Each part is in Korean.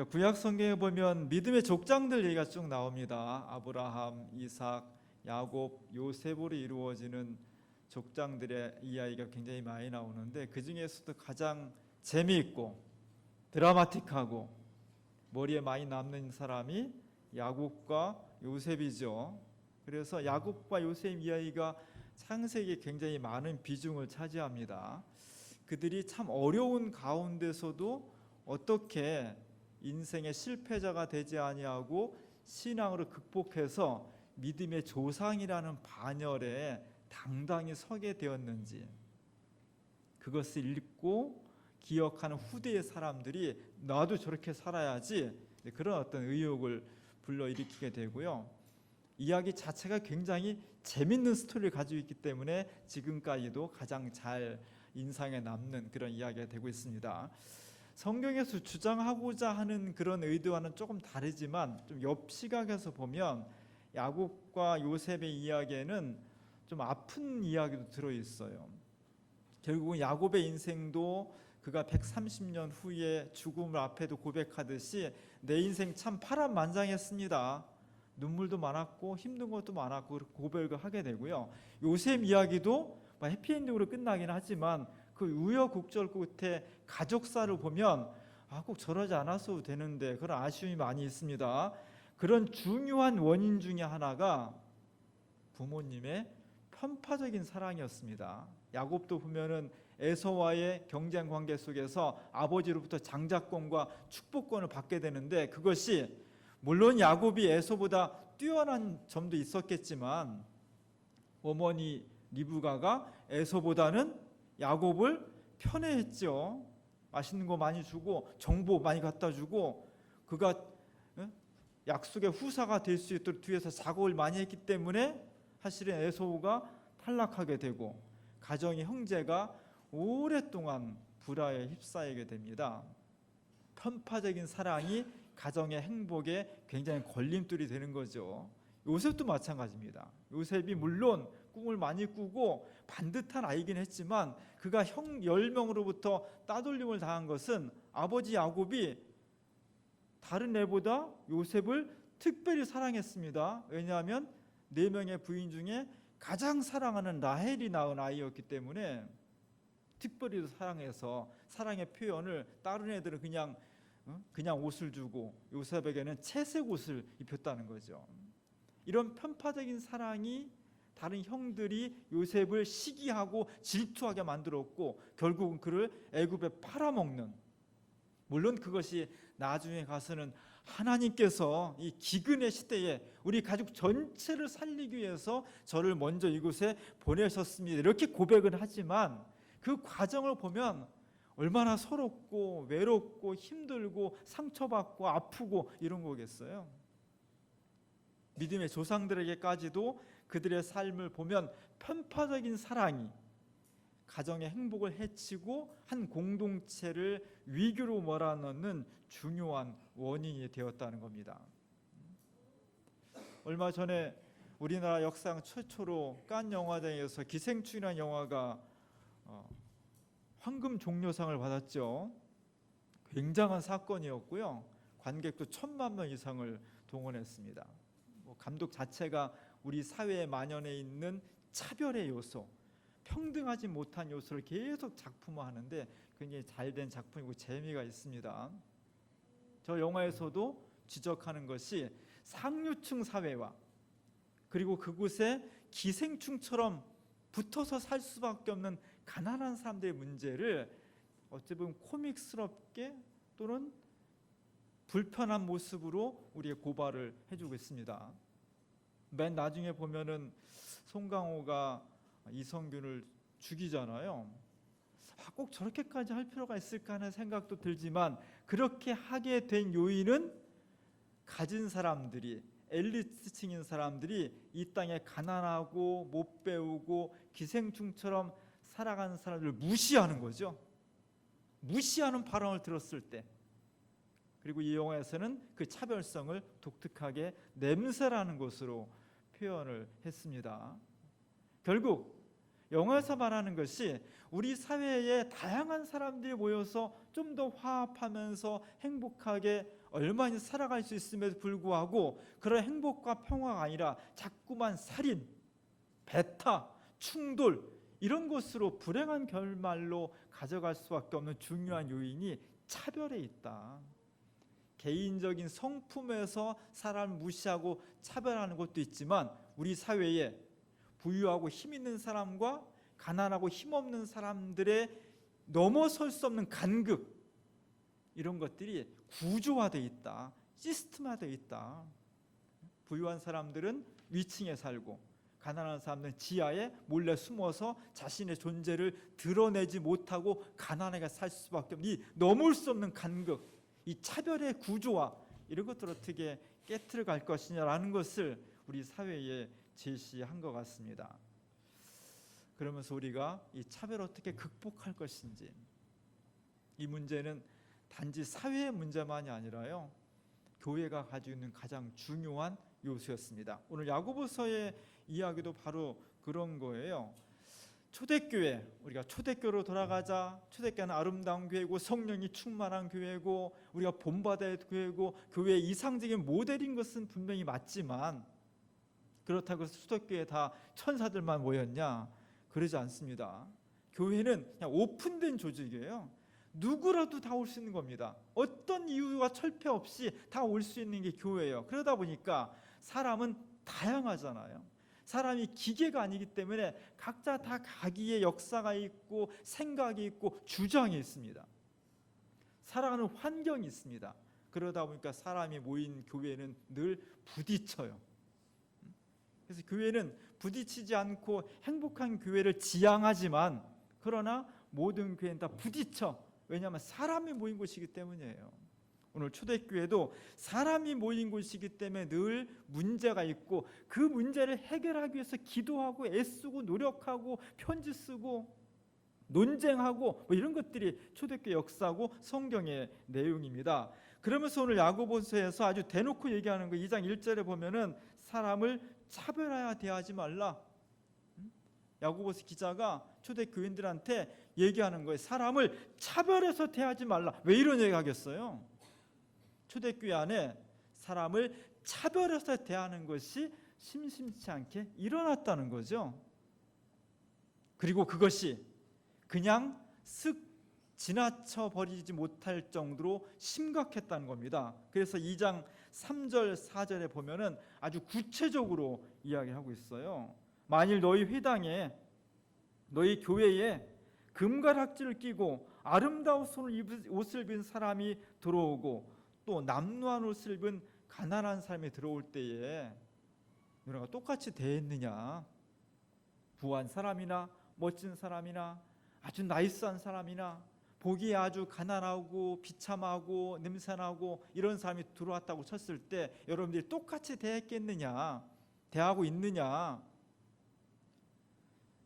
구약 성경에 보면 믿음의 족장들 얘기가 쭉 나옵니다. 아브라함, 이삭, 야곱, 요셉으로 이루어지는 족장들의 이야기가 굉장히 많이 나오는데, 그 중에서도 가장 재미있고 드라마틱하고 머리에 많이 남는 사람이 야곱과 요셉이죠. 그래서 야곱과 요셉 이야기가 창세기에 굉장히 많은 비중을 차지합니다. 그들이 참 어려운 가운데서도 어떻게 인생의 실패자가 되지 아니하고 신앙으로 극복해서 믿음의 조상이라는 반열에 당당히 서게 되었는지, 그것을 읽고 기억하는 후대의 사람들이 나도 저렇게 살아야지, 그런 어떤 의욕을 불러일으키게 되고요. 이야기 자체가 굉장히 재밌는 스토리를 가지고 있기 때문에 지금까지도 가장 잘 인상에 남는 그런 이야기가 되고 있습니다. 성경에서 주장하고자 하는 그런 의도와는 조금 다르지만 좀 옆 시각에서 보면 야곱과 요셉의 이야기에는 좀 아픈 이야기도 들어있어요. 결국은 야곱의 인생도 그가 130년 후에 죽음을 앞에도 고백하듯이 내 인생 참 파란만장했습니다. 눈물도 많았고 힘든 것도 많았고 고백을 하게 되고요. 요셉 이야기도 해피엔딩으로 끝나긴 하지만 그 우여곡절 끝에 가족사를 보면 꼭 저러지 않았어도 되는데 그런 아쉬움이 많이 있습니다. 그런 중요한 원인 중에 하나가 부모님의 편파적인 사랑이었습니다. 야곱도 보면은 에서와의 경쟁 관계 속에서 아버지로부터 장자권과 축복권을 받게 되는데, 그것이 물론 야곱이 에서보다 뛰어난 점도 있었겠지만 어머니 리브가가 에서보다는 야곱을 편애했죠. 맛있는 거 많이 주고 정보 많이 갖다 주고 그가 약속의 후사가 될 수 있도록 뒤에서 작업을 많이 했기 때문에 사실은 에서우가 탈락하게 되고 가정의 형제가 오랫동안 불화에 휩싸이게 됩니다. 편파적인 사랑이 가정의 행복에 굉장히 걸림돌이 되는 거죠. 요셉도 마찬가지입니다. 요셉이 물론 꿈을 많이 꾸고 반듯한 아이긴 했지만 그가 형 10명으로부터 따돌림을 당한 것은 아버지 야곱이 다른 애보다 요셉을 특별히 사랑했습니다. 왜냐하면 4명의 부인 중에 가장 사랑하는 라헬이 낳은 아이였기 때문에 특별히 사랑해서 사랑의 표현을 다른 애들은 그냥 옷을 주고 요셉에게는 채색 옷을 입혔다는 거죠. 이런 편파적인 사랑이 다른 형들이 요셉을 시기하고 질투하게 만들었고 결국은 그를 애굽에 팔아먹는, 물론 그것이 나중에 가서는 하나님께서 이 기근의 시대에 우리 가족 전체를 살리기 위해서 저를 먼저 이곳에 보내셨습니다 이렇게 고백을 하지만 그 과정을 보면 얼마나 서럽고 외롭고 힘들고 상처받고 아프고 이런 거겠어요. 믿음의 조상들에게까지도 그들의 삶을 보면 편파적인 사랑이 가정의 행복을 해치고 한 공동체를 위기로 몰아넣는 중요한 원인이 되었다는 겁니다. 얼마 전에 우리나라 역사상 최초로 칸 영화제에서 기생충이라는 영화가 황금 종려상을 받았죠. 굉장한 사건이었고요. 관객도 1,000만 명 이상을 동원했습니다. 감독 자체가 우리 사회에 만연해 있는 차별의 요소, 평등하지 못한 요소를 계속 작품화하는데 굉장히 잘된 작품이고 재미가 있습니다. 저 영화에서도 지적하는 것이 상류층 사회와 그리고 그곳에 기생충처럼 붙어서 살 수밖에 없는 가난한 사람들의 문제를 어찌 보면 코믹스럽게 또는 불편한 모습으로 우리의 고발을 해주고 있습니다. 맨 나중에 보면은 송강호가 이성균을 죽이잖아요. 꼭 저렇게까지 할 필요가 있을까 하는 생각도 들지만 그렇게 하게 된 요인은 가진 사람들이, 엘리트층인 사람들이 이 땅에 가난하고 못 배우고 기생충처럼 살아가는 사람들을 무시하는 거죠. 무시하는 발언을 들었을 때, 그리고 이 영화에서는 그 차별성을 독특하게 냄새라는 것으로 표현을 했습니다. 결국 영화에서 말하는 것이 우리 사회에 다양한 사람들이 모여서 좀 더 화합하면서 행복하게 얼마나 살아갈 수 있음에도 불구하고 그런 행복과 평화가 아니라 자꾸만 살인, 배타, 충돌 이런 것으로 불행한 결말로 가져갈 수밖에 없는 중요한 요인이 차별에 있다. 개인적인 성품에서 사람을 무시하고 차별하는 것도 있지만 우리 사회에 부유하고 힘 있는 사람과 가난하고 힘없는 사람들의 넘어설 수 없는 간극 이런 것들이 구조화되어 있다. 시스템화되어 있다. 부유한 사람들은 위층에 살고 가난한 사람들은 지하에 몰래 숨어서 자신의 존재를 드러내지 못하고 가난하게 살 수밖에 없는 이 넘을 수 없는 간극, 이 차별의 구조화 이런 것들을 어떻게 깨트려 갈 것이냐라는 것을 우리 사회에 제시한 것 같습니다. 그러면서 우리가 이 차별을 어떻게 극복할 것인지, 이 문제는 단지 사회의 문제만이 아니라요 교회가 가지고 있는 가장 중요한 요소였습니다. 오늘 야고보서의 이야기도 바로 그런 거예요. 초대교회, 우리가 초대교회로 돌아가자. 초대교회는 아름다운 교회고 성령이 충만한 교회고 우리가 본받아야 할 교회고 교회의 이상적인 모델인 것은 분명히 맞지만 그렇다고 해서 초대교회에 다 천사들만 모였냐? 그러지 않습니다. 교회는 그냥 오픈된 조직이에요. 누구라도 다 올 수 있는 겁니다. 어떤 이유가 철폐 없이 다 올 수 있는 게 교회예요. 그러다 보니까 사람은 다양하잖아요. 사람이 기계가 아니기 때문에 각자 다 자기의 역사가 있고 생각이 있고 주장이 있습니다. 살아가는 환경이 있습니다. 그러다 보니까 사람이 모인 교회는 늘 부딪혀요. 그래서 교회는 부딪히지 않고 행복한 교회를 지향하지만 그러나 모든 교회는 다 부딪혀. 왜냐하면 사람이 모인 곳이기 때문이에요. 오늘 초대교회도 사람이 모인 곳이기 때문에 늘 문제가 있고 그 문제를 해결하기 위해서 기도하고 애쓰고 노력하고 편지 쓰고 논쟁하고 뭐 이런 것들이 초대교회 역사고 성경의 내용입니다. 그러면서 오늘 야고보서에서 아주 대놓고 얘기하는 거 2장 1절에 보면은 사람을 차별하여 대하지 말라. 야고보서 기자가 초대교인들한테 얘기하는 거예요. 사람을 차별해서 대하지 말라. 왜 이런 얘기 하겠어요? 초대교회 안에 사람을 차별해서 대하는 것이 심심치 않게 일어났다는 거죠. 그리고 그것이 그냥 쓱 지나쳐 버리지 못할 정도로 심각했다는 겁니다. 그래서 2장 3절 4절에 보면은 아주 구체적으로 이야기하고 있어요. 만일 너희 회당에 너희 교회에 금가락지를 끼고 아름다운 옷을 입은 사람이 들어오고 또 남루한 옷을 입은 가난한 사람이 들어올 때에 너네가 똑같이 대했느냐? 부한 사람이나 멋진 사람이나 아주 나이스한 사람이나 보기에 아주 가난하고 비참하고 냄새나고 이런 사람이 들어왔다고 쳤을 때 여러분들이 똑같이 대했겠느냐? 대하고 있느냐?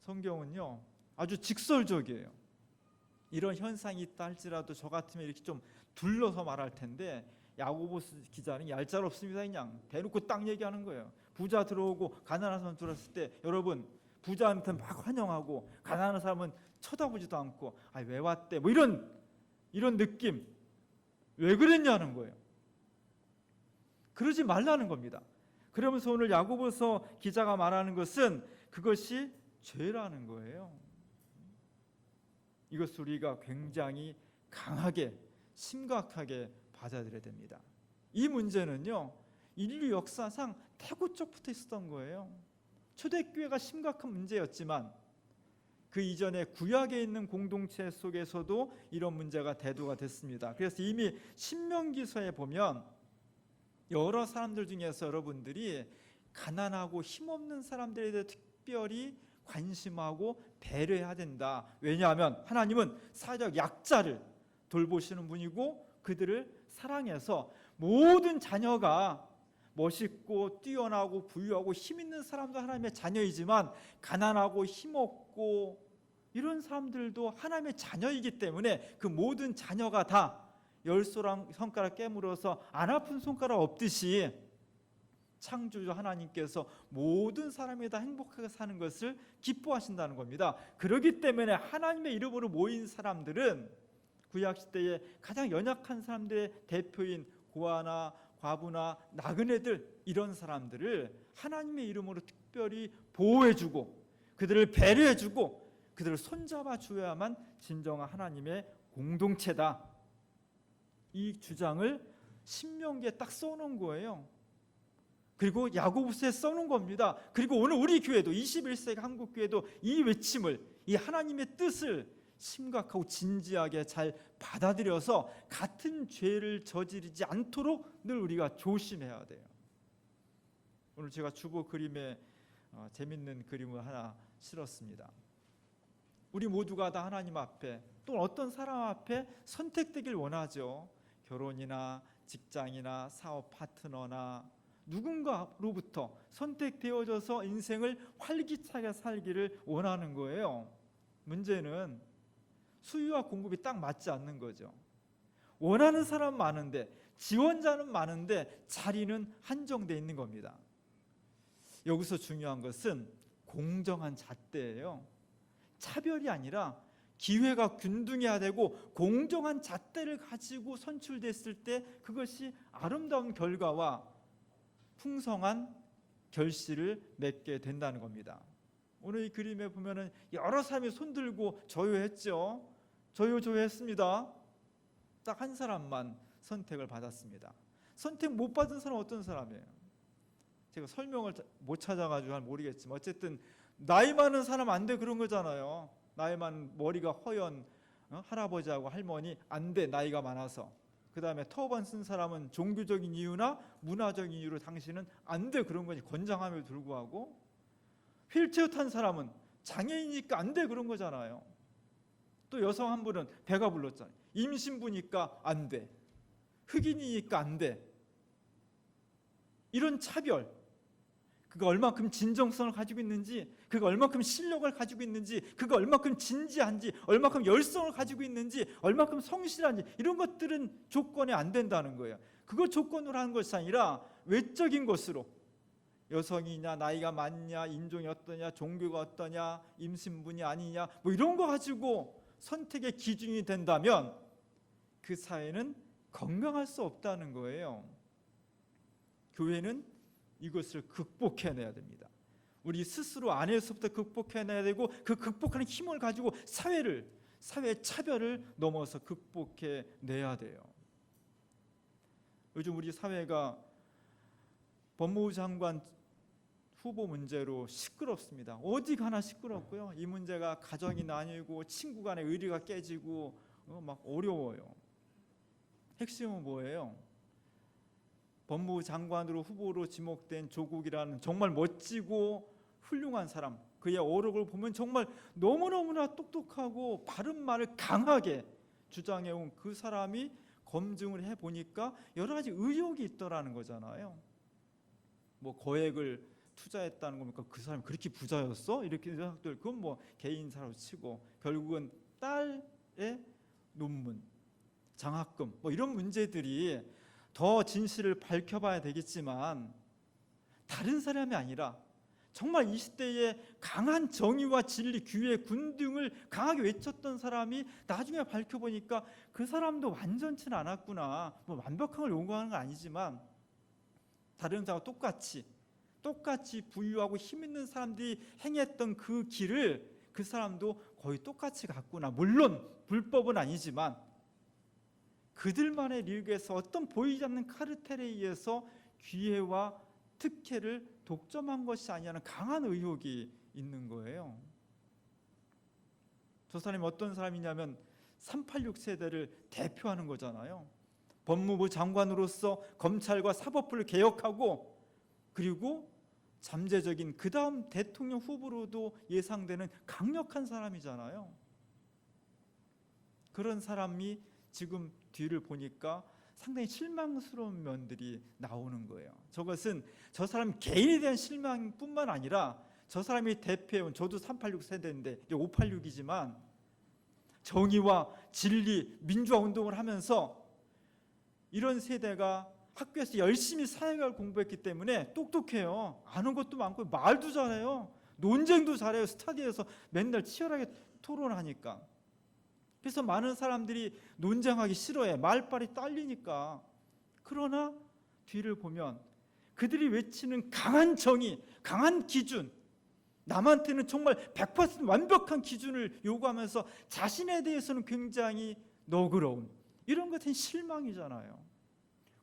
성경은요 아주 직설적이에요. 이런 현상이 있다 할지라도 저 같으면 이렇게 좀 둘러서 말할 텐데 야고보서 기자는 얄짤없습니다. 그냥 대놓고 딱 얘기하는 거예요. 부자 들어오고 가난한 사람 들어왔을 때 여러분 부자한테 막 환영하고 가난한 사람은 쳐다보지도 않고 아, 왜 왔대? 뭐 이런 느낌 왜 그랬냐는 거예요. 그러지 말라는 겁니다. 그러면서 오늘 야고보서 기자가 말하는 것은 그것이 죄라는 거예요. 이것을 우리가 굉장히 강하게 심각하게 받아들여야 됩니다. 이 문제는요 인류 역사상 태고적부터 있었던 거예요. 초대교회가 심각한 문제였지만 그 이전에 구약에 있는 공동체 속에서도 이런 문제가 대두가 됐습니다. 그래서 이미 신명기서에 보면 여러 사람들 중에서 여러분들이 가난하고 힘없는 사람들에 대해 특별히 관심하고 배려해야 된다. 왜냐하면 하나님은 사회적 약자를 돌보시는 분이고 그들을 사랑해서 모든 자녀가 멋있고 뛰어나고 부유하고 힘 있는 사람도 하나님의 자녀이지만 가난하고 힘없고 이런 사람들도 하나님의 자녀이기 때문에 그 모든 자녀가 다 열 손가락 깨물어서 안 아픈 손가락 없듯이 창조주 하나님께서 모든 사람이 다 행복하게 사는 것을 기뻐하신다는 겁니다. 그렇기 때문에 하나님의 이름으로 모인 사람들은 구약시대에 가장 연약한 사람들의 대표인 고아나 과부나 나그네들, 이런 사람들을 하나님의 이름으로 특별히 보호해주고 그들을 배려해주고 그들을 손잡아 주어야만 진정한 하나님의 공동체다. 이 주장을 신명기에 딱 써놓은 거예요. 그리고 야고보서에 써놓은 겁니다. 그리고 오늘 우리 교회도 21세기 한국 교회도 이 외침을, 이 하나님의 뜻을 심각하고 진지하게 잘 받아들여서 같은 죄를 저지르지 않도록 늘 우리가 조심해야 돼요. 오늘 제가 주보 그림에 재밌는 그림을 하나 실었습니다. 우리 모두가 다 하나님 앞에 또 어떤 사람 앞에 선택되길 원하죠. 결혼이나 직장이나 사업 파트너나 누군가로부터 선택되어져서 인생을 활기차게 살기를 원하는 거예요. 문제는 수요와 공급이 딱 맞지 않는 거죠. 원하는 사람 많은데, 지원자는 많은데 자리는 한정되어 있는 겁니다. 여기서 중요한 것은 공정한 잣대예요. 차별이 아니라 기회가 균등해야 되고 공정한 잣대를 가지고 선출됐을 때 그것이 아름다운 결과와 풍성한 결실을 맺게 된다는 겁니다. 오늘 이 그림에 보면은 여러 사람이 손들고 조요했죠. 조요했습니다. 딱 한 사람만 선택을 받았습니다. 선택 못 받은 사람은 어떤 사람이에요? 제가 설명을 못 찾아가지고 잘 모르겠지만 어쨌든 나이 많은 사람 안 돼, 그런 거잖아요. 나이 많은, 머리가 허연 할아버지하고 할머니 안 돼, 나이가 많아서. 그 다음에 터번 쓴 사람은 종교적인 이유나 문화적인 이유로 당신은 안 돼, 그런 거지. 건장함에도 불구하고. 휠체어 탄 사람은 장애인이니까 안 돼, 그런 거잖아요. 또 여성 한 분은 배가 불렀잖아요. 임신부니까 안 돼, 흑인이니까 안 돼. 이런 차별, 그가 얼마큼 진정성을 가지고 있는지, 그가 얼마큼 실력을 가지고 있는지, 그가 얼마큼 진지한지, 얼마큼 열성을 가지고 있는지, 얼마큼 성실한지, 이런 것들은 조건이 안 된다는 거예요. 그거 조건으로 하는 것이 아니라 외적인 것으로, 여성이냐, 나이가 많냐, 인종이 어떠냐, 종교가 어떠냐, 임신분이 아니냐, 뭐 이런 거 가지고 선택의 기준이 된다면 그 사회는 건강할 수 없다는 거예요. 교회는 이것을 극복해내야 됩니다. 우리 스스로 안에서부터 극복해내야 되고, 그 극복하는 힘을 가지고 사회의 차별을 넘어서 극복해내야 돼요. 요즘 우리 사회가 법무부 장관 후보 문제로 시끄럽습니다. 어디 가나 시끄럽고요. 이 문제가 가정이 나뉘고 친구 간의 의리가 깨지고 막 어려워요. 핵심은 뭐예요? 법무부 장관으로 후보로 지목된 조국이라는 정말 멋지고 훌륭한 사람, 그의 어록을 보면 정말 너무너무나 똑똑하고 바른 말을 강하게 주장해온 그 사람이 검증을 해보니까 여러 가지 의혹이 있더라는 거잖아요. 뭐 거액을 투자했다는 겁니까? 그 사람이 그렇게 부자였어? 이렇게 생각들, 그건 뭐 개인사로 치고, 결국은 딸의 논문, 장학금, 뭐 이런 문제들이 더 진실을 밝혀봐야 되겠지만, 다른 사람이 아니라 정말 이 시대에 강한 정의와 진리, 규의 군등을 강하게 외쳤던 사람이 나중에 밝혀보니까 그 사람도 완전치는 않았구나. 뭐 완벽한 걸 요구하는 건 아니지만 다른 사람과 똑같이 부유하고 힘 있는 사람들이 행했던 그 길을 그 사람도 거의 똑같이 갔구나. 물론 불법은 아니지만 그들만의 리그에서 어떤 보이지 않는 카르텔에 의해서 기회와 특혜를 독점한 것이 아니냐는 강한 의혹이 있는 거예요. 저 사람이 어떤 사람이냐면 386 세대를 대표하는 거잖아요. 법무부 장관으로서 검찰과 사법부를 개혁하고, 그리고 잠재적인 그 다음 대통령 후보로도 예상되는 강력한 사람이잖아요. 그런 사람이 지금 뒤를 보니까 상당히 실망스러운 면들이 나오는 거예요. 저것은 저 사람 개인에 대한 실망뿐만 아니라 저 사람이 대표해온, 저도 386 세대인데 586이지만 정의와 진리, 민주화 운동을 하면서 이런 세대가 학교에서 열심히 사회학을 공부했기 때문에 똑똑해요. 아는 것도 많고 말도 잘해요. 논쟁도 잘해요. 스터디에서 맨날 치열하게 토론하니까. 그래서 많은 사람들이 논쟁하기 싫어해. 말빨이 딸리니까. 그러나 뒤를 보면 그들이 외치는 강한 정의, 강한 기준, 남한테는 정말 100% 완벽한 기준을 요구하면서 자신에 대해서는 굉장히 너그러운, 이런 것은 실망이잖아요.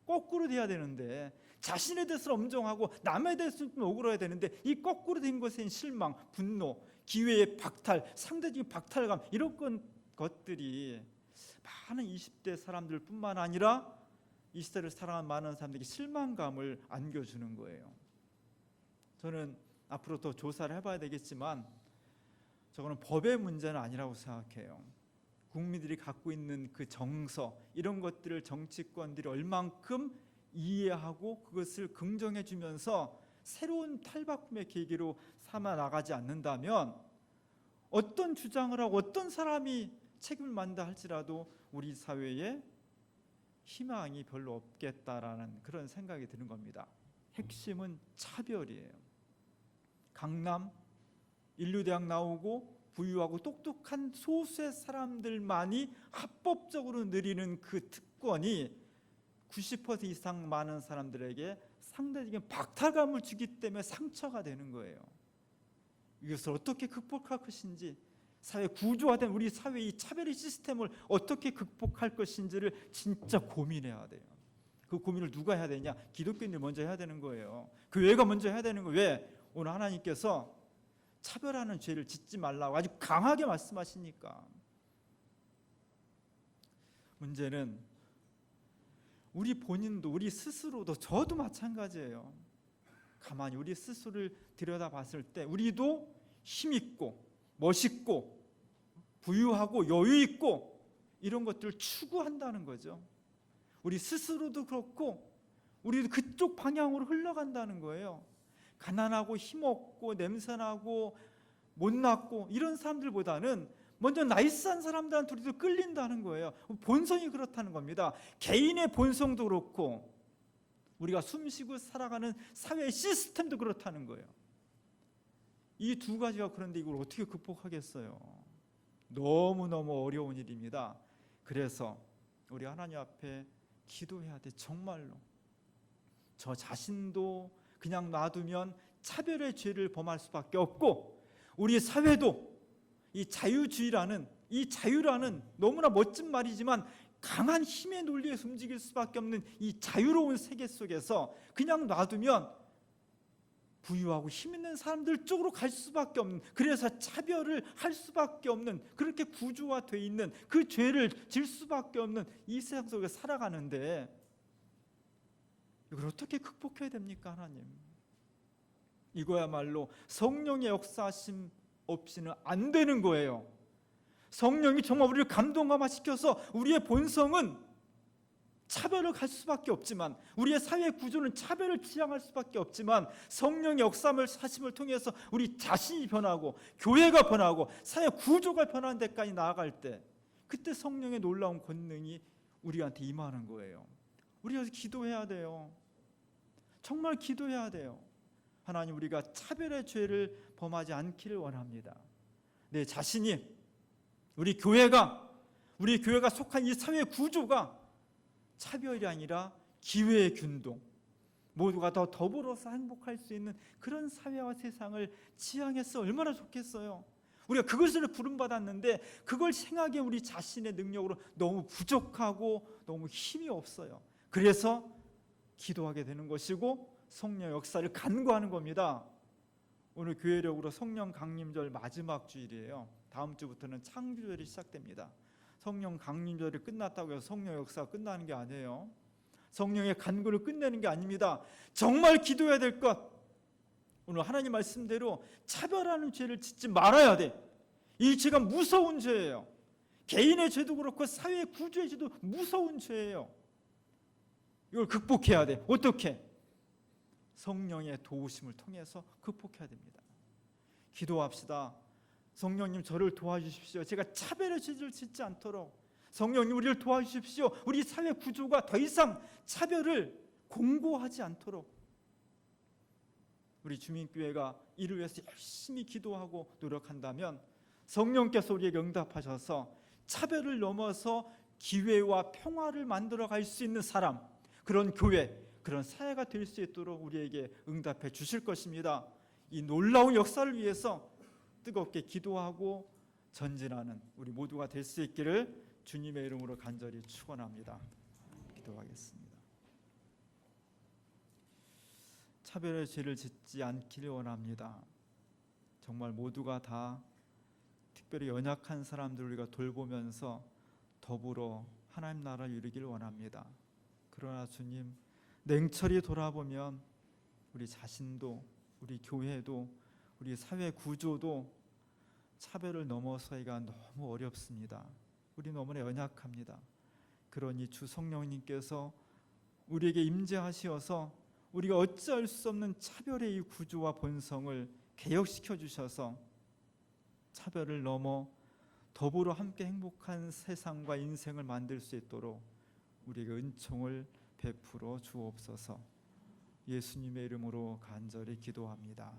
거꾸로 돼야 되는데, 자신에 대해서 엄정하고 남에 대해서는 좀 억울해야 되는데, 이 거꾸로 된 것은 실망, 분노, 기회의 박탈, 상대적인 박탈감, 이런 것들이 많은 20대 사람들뿐만 아니라 20대를 살아가는 많은 사람들에게 실망감을 안겨주는 거예요. 저는 앞으로 더 조사를 해봐야 되겠지만 저거는 법의 문제는 아니라고 생각해요. 국민들이 갖고 있는 그 정서, 이런 것들을 정치권들이 얼만큼 이해하고 그것을 긍정해 주면서 새로운 탈바꿈의 계기로 삼아 나가지 않는다면, 어떤 주장을 하고 어떤 사람이 책임을 만다 할지라도 우리 사회에 희망이 별로 없겠다라는 그런 생각이 드는 겁니다. 핵심은 차별이에요. 강남 인류대학 나오고 부유하고 똑똑한 소수의 사람들만이 합법적으로 누리는 그 특권이 90% 이상 많은 사람들에게 상대적인 박탈감을 주기 때문에 상처가 되는 거예요. 이것을 어떻게 극복할 것인지, 사회 구조화된 우리 사회의 차별의 시스템을 어떻게 극복할 것인지를 진짜 고민해야 돼요. 그 고민을 누가 해야 되냐? 기독교인들이 먼저 해야 되는 거예요. 교회가 먼저 해야 되는 거예요. 왜? 오늘 하나님께서 차별하는 죄를 짓지 말라고 아주 강하게 말씀하시니까. 문제는 우리 본인도, 우리 스스로도, 저도 마찬가지예요. 가만히 우리 스스로를 들여다봤을 때 우리도 힘있고 멋있고 부유하고 여유있고 이런 것들을 추구한다는 거죠. 우리 스스로도 그렇고 우리도 그쪽 방향으로 흘러간다는 거예요. 가난하고 힘없고 냄새나고 못났고 이런 사람들보다는 먼저 나이스한 사람들한테 우리도 끌린다는 거예요. 본성이 그렇다는 겁니다. 개인의 본성도 그렇고 우리가 숨쉬고 살아가는 사회 시스템도 그렇다는 거예요. 이 두 가지가 그런데 이걸 어떻게 극복하겠어요? 너무너무 어려운 일입니다. 그래서 우리 하나님 앞에 기도해야 돼. 정말로 저 자신도 그냥 놔두면 차별의 죄를 범할 수밖에 없고, 우리 사회도 이 자유주의라는, 이 자유라는 너무나 멋진 말이지만 강한 힘의 논리에서 움직일 수밖에 없는 이 자유로운 세계 속에서 그냥 놔두면 부유하고 힘있는 사람들 쪽으로 갈 수밖에 없는, 그래서 차별을 할 수밖에 없는, 그렇게 구조화되어 있는 그 죄를 질 수밖에 없는 이 세상 속에 살아가는데, 이걸 어떻게 극복해야 됩니까? 하나님, 이거야말로 성령의 역사하심 없이는 안 되는 거예요. 성령이 정말 우리를 감동감화시켜서 우리의 본성은 차별을 갈 수밖에 없지만, 우리의 사회 구조는 차별을 지향할 수밖에 없지만, 성령의 역사를 사심을 통해서 우리 자신이 변하고 교회가 변하고 사회 구조가 변하는 데까지 나아갈 때, 그때 성령의 놀라운 권능이 우리한테 임하는 거예요. 우리가 기도해야 돼요. 정말 기도해야 돼요. 하나님, 우리가 차별의 죄를 범하지 않기를 원합니다. 내 자신이, 우리 교회가 속한 이 사회 구조가 차별이 아니라 기회의 균등, 모두가 더 더불어서 행복할 수 있는 그런 사회와 세상을 지향해서 얼마나 좋겠어요. 우리가 그것을 부름받았는데 그걸 생각에 우리 자신의 능력으로 너무 부족하고 너무 힘이 없어요. 그래서 기도하게 되는 것이고 성령 역사를 간구하는 겁니다. 오늘 교회력으로 성령 강림절 마지막 주일이에요. 다음 주부터는 창조절이 시작됩니다. 성령 강림절이 끝났다고 해서 성령 역사가 끝나는 게 아니에요. 성령의 간구를 끝내는 게 아닙니다. 정말 기도해야 될 것, 오늘 하나님 말씀대로 차별하는 죄를 짓지 말아야 돼. 이 죄가 무서운 죄예요. 개인의 죄도 그렇고 사회 구조의 죄도 무서운 죄예요. 이걸 극복해야 돼. 어떻게? 성령의 도우심을 통해서 극복해야 됩니다. 기도합시다. 성령님, 저를 도와주십시오. 제가 차별의 죄를 짓지 않도록. 성령님, 우리를 도와주십시오. 우리 사회 구조가 더 이상 차별을 공고하지 않도록 우리 주민교회가 이를 위해서 열심히 기도하고 노력한다면 성령께서 우리에게 응답하셔서 차별을 넘어서 기회와 평화를 만들어 갈 수 있는 사람, 그런 교회, 그런 사회가 될 수 있도록 우리에게 응답해 주실 것입니다. 이 놀라운 역사를 위해서 뜨겁게 기도하고 전진하는 우리 모두가 될 수 있기를 주님의 이름으로 간절히 축원합니다. 기도하겠습니다. 차별의 죄를 짓지 않기를 원합니다. 정말 모두가 다 특별히 연약한 사람들 우리가 돌보면서 더불어 하나님 나라를 이루길 원합니다. 그러나 주님, 냉철히 돌아보면 우리 자신도, 우리 교회도, 우리 사회 구조도 차별을 넘어서기가 너무 어렵습니다. 우리 너무나 연약합니다. 그러니 주 성령님께서 우리에게 임재하시어서 우리가 어찌할 수 없는 차별의 이 구조와 본성을 개혁시켜 주셔서 차별을 넘어 더불어 함께 행복한 세상과 인생을 만들 수 있도록 우리에게 은총을 베풀어 주옵소서. 예수님의 이름으로 간절히 기도합니다.